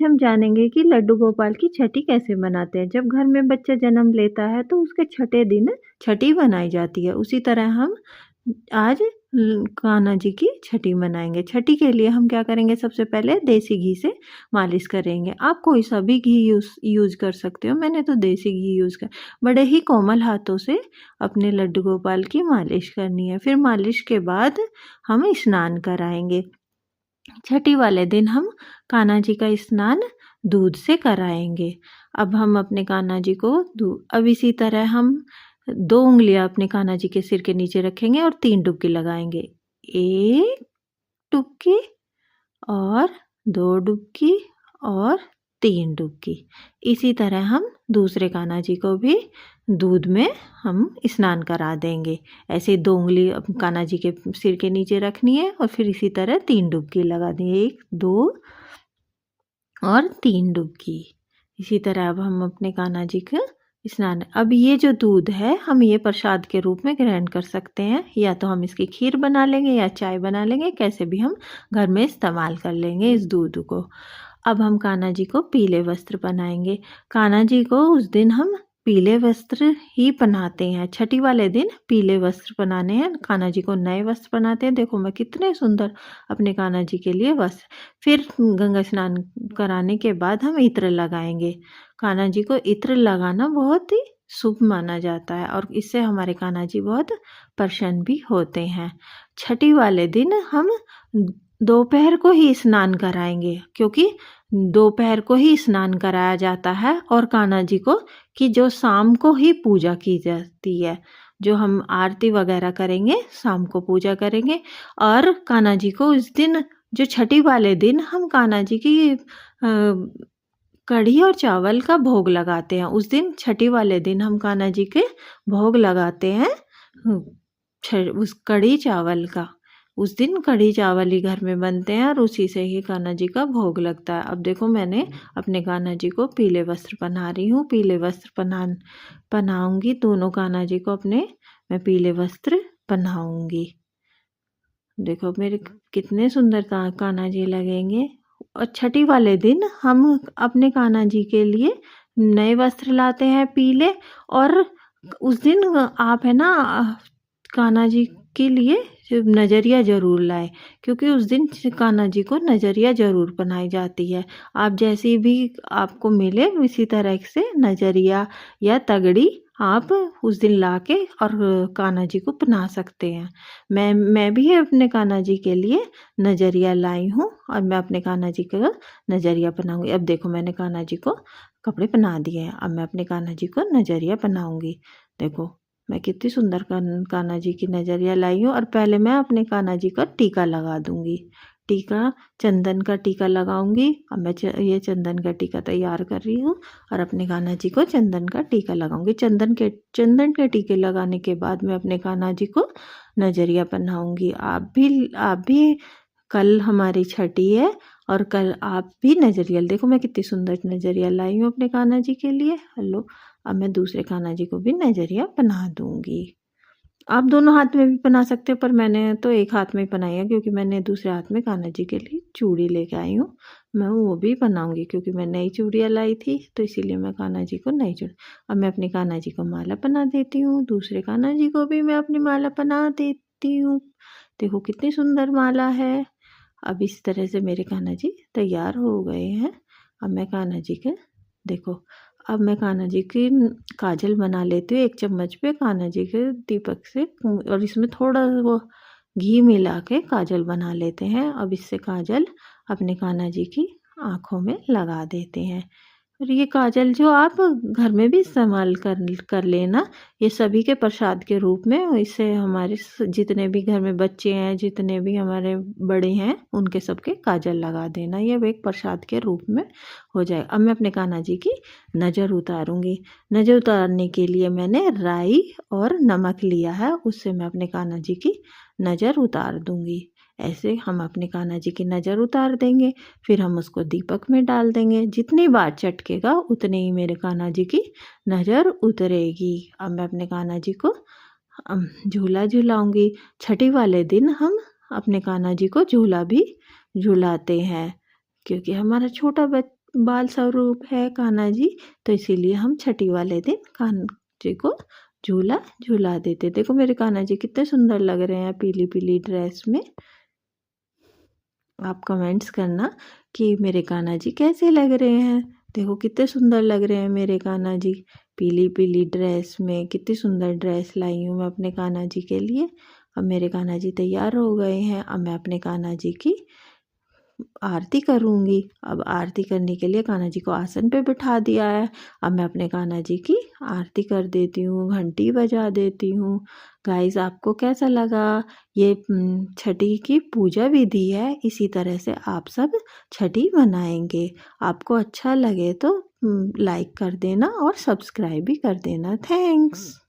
आज हम जानेंगे कि लड्डू गोपाल की छठी कैसे मनाते हैं। जब घर में बच्चा जन्म लेता है तो उसके छठे दिन छठी मनाई जाती है। उसी तरह हम आज कान्हा जी की छठी मनाएंगे। छठी के लिए हम क्या करेंगे, सबसे पहले देसी घी से मालिश करेंगे। आप कोई सा भी घी यूज कर सकते हो, मैंने तो देसी घी यूज कर। बड़े ही कोमल हाथों से अपने लड्डू गोपाल की मालिश करनी है। फिर मालिश के बाद हम स्नान कराएंगे। छठी वाले दिन हम कान्हा जी का स्नान दूध से कराएंगे। अब हम अपने कान्हा जी को अब इसी तरह हम 2 उंगलियां अपने कान्हा जी के सिर के नीचे रखेंगे और 3 डुबकी लगाएंगे। 1 डुबकी और 2 डुबकी और 3 डुबकी। इसी तरह हम दूसरे कान्हा जी को भी दूध में हम स्नान करा देंगे। ऐसे 2 उंगली कान्हा जी के सिर के नीचे रखनी है और फिर इसी तरह 3 डुबकी लगा दी। 1 2 और 3 डुबकी। इसी तरह अब हम अपने कान्हा जी का स्नान, अब ये जो दूध है हम ये प्रसाद के रूप में ग्रहण कर सकते हैं, या तो हम इसकी खीर बना लेंगे या चाय बना लेंगे, कैसे भी हम घर में इस्तेमाल कर लेंगे इस दूध को। अब हम कान्हा जी को पीले वस्त्र पहनाएंगे। कान्हा जी को उस दिन हम पीले वस्त्र ही पहनाते हैं। छठी वाले दिन पीले वस्त्र पहनाने हैं। कान्हा जी को नए वस्त्र पहनाते हैं। देखो मैं कितने सुंदर अपने कान्हा जी के लिए वस्त्र। फिर गंगा स्नान कराने के बाद हम इत्र लगाएंगे। कान्हा जी को इत्र लगाना बहुत ही शुभ माना जाता है और इससे हमारे कान्हा जी बहुत प्रसन्न भी होते हैं। छठी वाले दिन हम दोपहर को ही स्नान कराएंगे, क्योंकि दोपहर को ही स्नान कराया जाता है और कान्हा जी को कि जो शाम को ही पूजा की जाती है। जो हम आरती वगैरह करेंगे, शाम को पूजा करेंगे। और कान्हा जी को उस दिन, जो छठी वाले दिन हम कान्हा जी की कढ़ी और चावल का भोग लगाते हैं। उस दिन छठी वाले दिन हम कान्हा जी के भोग लगाते हैं उस कढ़ी चावल का। उस दिन कढ़ी चावल ही घर में बनते हैं और उसी से ही कान्हा जी का भोग लगता है। अब देखो मैंने अपने कान्हा जी को पीले वस्त्र पहना रही हूँ। पीले वस्त्र पहनाऊंगी दोनों कान्हा जी को अपने, मैं पीले वस्त्र पहनाऊंगी। देखो मेरे कितने सुंदर कान्हा जी लगेंगे। और छठी वाले दिन हम अपने कान्हा जी के लिए नए वस्त्र लाते हैं पीले। और उस दिन आप है ना कान्हा जी के लिए नजरिया जरूर लाए, क्योंकि उस दिन कान्हा जी को नजरिया जरूर पहनाई जाती है। आप जैसी भी आपको मिले उसी तरह से नजरिया या तगड़ी आप उस दिन लाके और कान्हा जी को पहना सकते हैं। मैं भी अपने कान्हा जी के लिए नजरिया लाई हूँ और मैं अपने कान्हा जी का नजरिया पहनाऊंगी। अब देखो मैंने कान्हा जी को कपड़े पहना दिए हैं। अब मैं अपने कान्हा जी को नजरिया पहनाऊंगी। देखो मैं कितनी सुंदर कान्हा जी की नजरिया लाई हूँ। और पहले मैं अपने कान्हा जी का टीका लगा दूंगी। टीका, चंदन का टीका लगाऊंगी। अब मैं ये चंदन का टीका तैयार कर रही हूँ और अपने कान्हा जी को चंदन का टीका लगाऊंगी। चंदन के टीके लगाने के बाद मैं अपने कान्हा जी को नजरिया पहनाऊंगी। आप भी कल हमारी छठी है और कल आप भी नजरिया, देखो मैं कितनी सुंदर नजरिया लाई हूँ अपने कान्हा जी के लिए। हेलो, अब मैं दूसरे कान्हा जी को भी नजरिया पहना दूंगी। आप दोनों हाथ में भी पहना सकते हो, पर मैंने तो एक हाथ में ही पहनाई है, क्योंकि मैंने दूसरे हाथ में कान्हा जी के लिए चूड़ी लेके आई हूँ। मैं वो भी पहनाऊंगी क्योंकि मैं नई चूड़ियाँ लाई थी, तो इसीलिए मैं कान्हा जी को नई चूड़ी। अब मैं अपनी कान्हा जी को माला पहना देती हूँ। दूसरे कान्हा जी को भी मैं अपनी माला पहना देती हूँ। देखो कितनी सुंदर माला है। अब इस तरह से मेरे कान्हा जी तैयार हो गए हैं। अब मैं कान्हा जी के, देखो अब मैं कान्हा जी की काजल बना लेती हूँ। 1 चम्मच पे कान्हा जी के दीपक से, और इसमें थोड़ा वो घी मिला के काजल बना लेते हैं। अब इससे काजल अपने कान्हा जी की आँखों में लगा देते हैं। और ये काजल जो आप घर में भी इस्तेमाल कर लेना, ये सभी के प्रसाद के रूप में। इससे हमारे जितने भी घर में बच्चे हैं, जितने भी हमारे बड़े हैं, उनके सबके काजल लगा देना। ये एक प्रसाद के रूप में हो जाए। अब मैं अपने कान्हा जी की नज़र उतारूंगी। नज़र उतारने के लिए मैंने राई और नमक लिया है, उससे मैं अपने कान्हा जी की नज़र उतार दूंगी। ऐसे हम अपने कान्हा जी की नज़र उतार देंगे। फिर हम उसको दीपक में डाल देंगे। जितनी बार चटकेगा उतने ही मेरे कान्हा जी की नज़र उतरेगी। अब मैं अपने कान्हा जी को झूला झूलाऊंगी। छठी वाले दिन हम अपने कान्हा जी को झूला भी झूलाते हैं, क्योंकि हमारा बाल स्वरूप है कान्हा जी, तो इसीलिए हम छठी वाले दिन कान्हा जी को झूला झूला देते। देखो मेरे कान्हा जी कितने सुंदर लग रहे हैं पीली पीली ड्रेस में। आप कमेंट्स करना कि मेरे कान्हा जी कैसे लग रहे हैं। देखो कितने सुंदर लग रहे हैं मेरे कान्हा जी पीली पीली ड्रेस में। कितनी सुंदर ड्रेस लाई हूँ मैं अपने कान्हा जी के लिए। अब मेरे कान्हा जी तैयार हो गए हैं। अब मैं अपने कान्हा जी की आरती करूँगी। अब आरती करने के लिए कान्हा जी को आसन पे बिठा दिया है। अब मैं अपने कान्हा जी की आरती कर देती हूँ, घंटी बजा देती हूँ। गाइस आपको कैसा लगा? ये छठी की पूजा विधि है। इसी तरह से आप सब छठी मनाएंगे। आपको अच्छा लगे तो लाइक कर देना और सब्सक्राइब भी कर देना। थैंक्स।